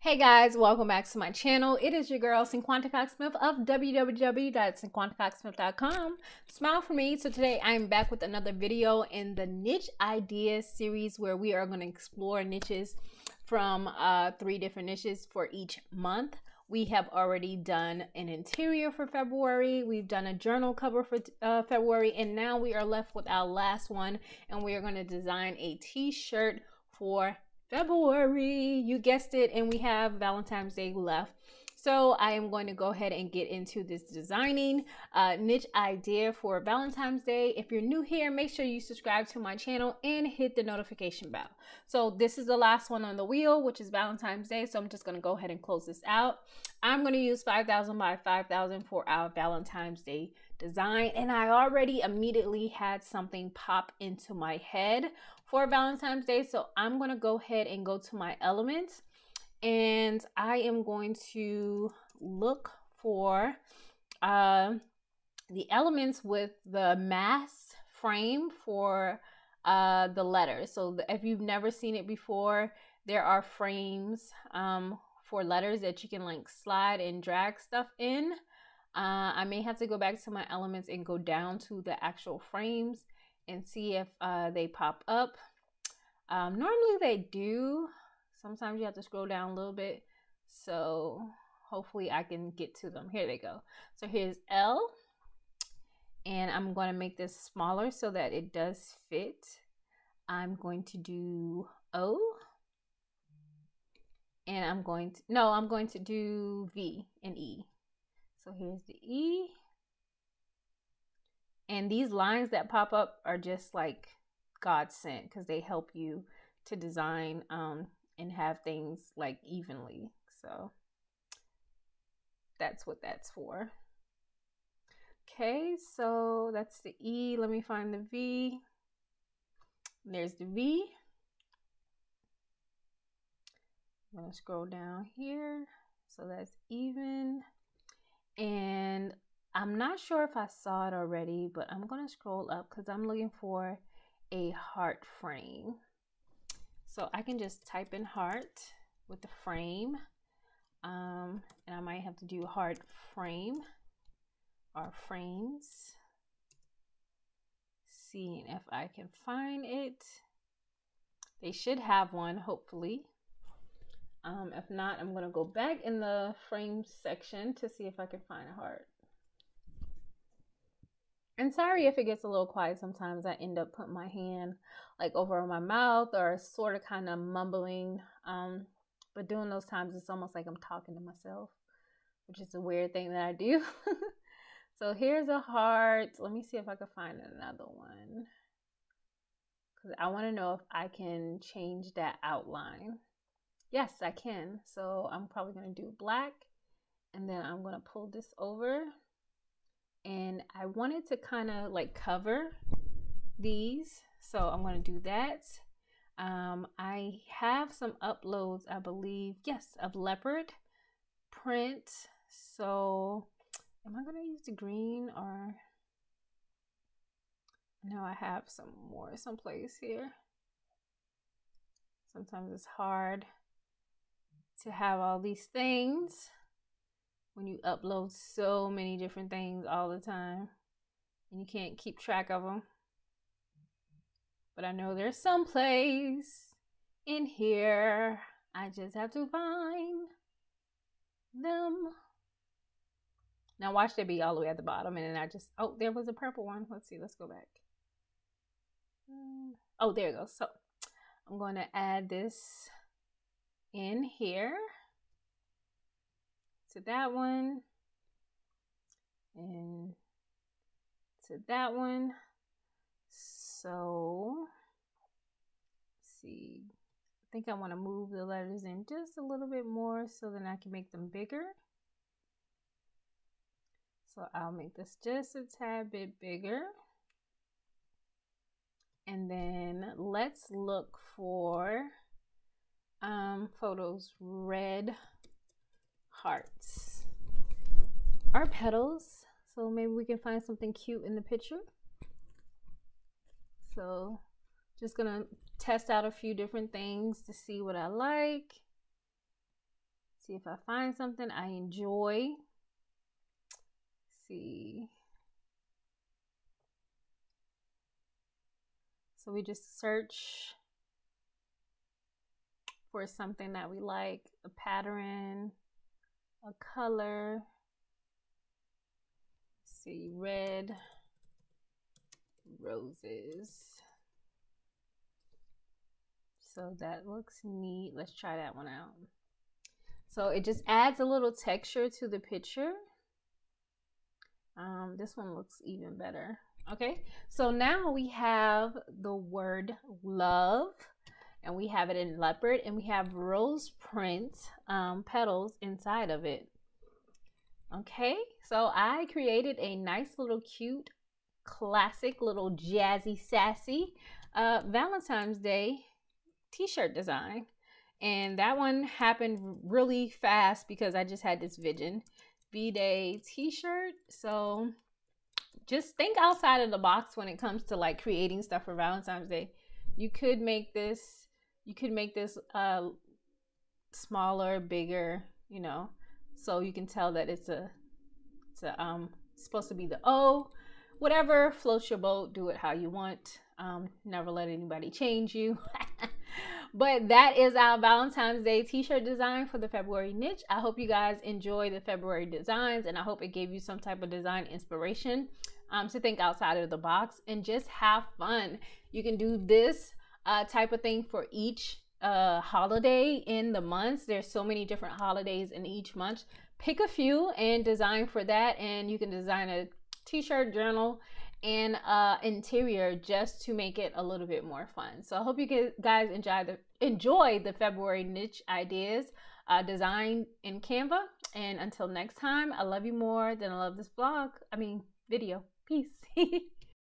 Hey guys, welcome back to my channel. It is your girl Cinquanta Cox-Smith of www.cinquantacoxsmith.com. Smile for me. So today I am back with another video in the niche ideas series where we are going to explore niches from 3 different niches for each month. We have already done an interior for February. We've done a journal cover for February, and now we are left with our last one, and we are going to design a t-shirt for February. You guessed it, and we have Valentine's Day left. So I am going to go ahead and get into this designing niche idea for Valentine's Day. If you're new here, make sure you subscribe to my channel and hit the notification bell. So this is the last one on the wheel, which is Valentine's Day. So I'm just going to go ahead and close this out. I'm going to use 5,000 by 5,000 for our Valentine's Day design. And I already immediately had something pop into my head for Valentine's Day. So I'm going to go ahead and go to my elements. And I am going to look for the elements with the mass frame for the letters. So if you've never seen it before, there are frames for letters that you can like slide and drag stuff in. I may have to go back to my elements and go down to the actual frames and see if they pop up. Normally they do. Sometimes you have to scroll down a little bit. So hopefully I can get to them. Here they go. So here's L. And I'm going to make this smaller so that it does fit. I'm going to do O. And I'm going to do V and E. So here's the E. And these lines that pop up are just like God sent because they help you to design and have things like evenly. So that's what that's for. Okay, so that's the E. Let me find the V. There's the V. I'm gonna scroll down here. So that's even. And I'm not sure if I saw it already, but I'm gonna scroll up because I'm looking for a heart frame. So I can just type in heart with the frame. And I might have to do heart frame or frames. Seeing if I can find it. They should have one, hopefully. If not, I'm going to go back in the frame section to see if I can find a heart. And sorry if it gets a little quiet sometimes. I end up putting my hand like over my mouth or sort of kind of mumbling. But during those times, it's almost like I'm talking to myself, which is a weird thing that I do. So here's a heart. Let me see if I can find another one. Because I want to know if I can change that outline. Yes, I can. So I'm probably going to do black. And then I'm going to pull this over. And I wanted to kind of like cover these, so I'm going to do that. I have some uploads, I believe, yes, of leopard print. So am I going to use the green, or no? I have some more someplace here. Sometimes it's hard to have all these things when you upload so many different things all the time and you can't keep track of them. But I know there's some place in here. I just have to find them. Now watch there be all the way at the bottom, and then I just, oh, there was a purple one. Let's see, let's go back. Oh, there it goes. So I'm going to add this in here to that one and to that one. So let's see, I think I want to move the letters in just a little bit more so then I can make them bigger. So I'll make this just a tad bit bigger. And then let's look for photos, red hearts or petals. So maybe we can find something cute in the picture. So just gonna test out a few different things to see what I like. See if I find something I enjoy. See. So we just search for something that we like, a pattern, a color. Let's see, red roses. So that looks neat. Let's try that one out. So it just adds a little texture to the picture. This one looks even better. Okay, so now we have the word love, and we have it in leopard, and we have rose print petals inside of it. Okay, so I created a nice little cute, classic little jazzy, sassy Valentine's Day t-shirt design. And that one happened really fast because I just had this vision. V-Day t-shirt. So just think outside of the box when it comes to like creating stuff for Valentine's Day. You could make this smaller, bigger, you know, so you can tell that it's supposed to be the O. Whatever floats your boat, do it how you want. Never let anybody change you. But that is our Valentine's Day t-shirt design for the February niche. I hope you guys enjoy the February designs, and I hope it gave you some type of design inspiration to think outside of the box and just have fun. You can do this type of thing for each holiday in the months. There's so many different holidays in each month. Pick a few and design for that, and you can design a t-shirt, journal, and interior just to make it a little bit more fun. So I hope you guys enjoy the February niche ideas design in Canva. And until next time, I love you more than I love this video. Peace.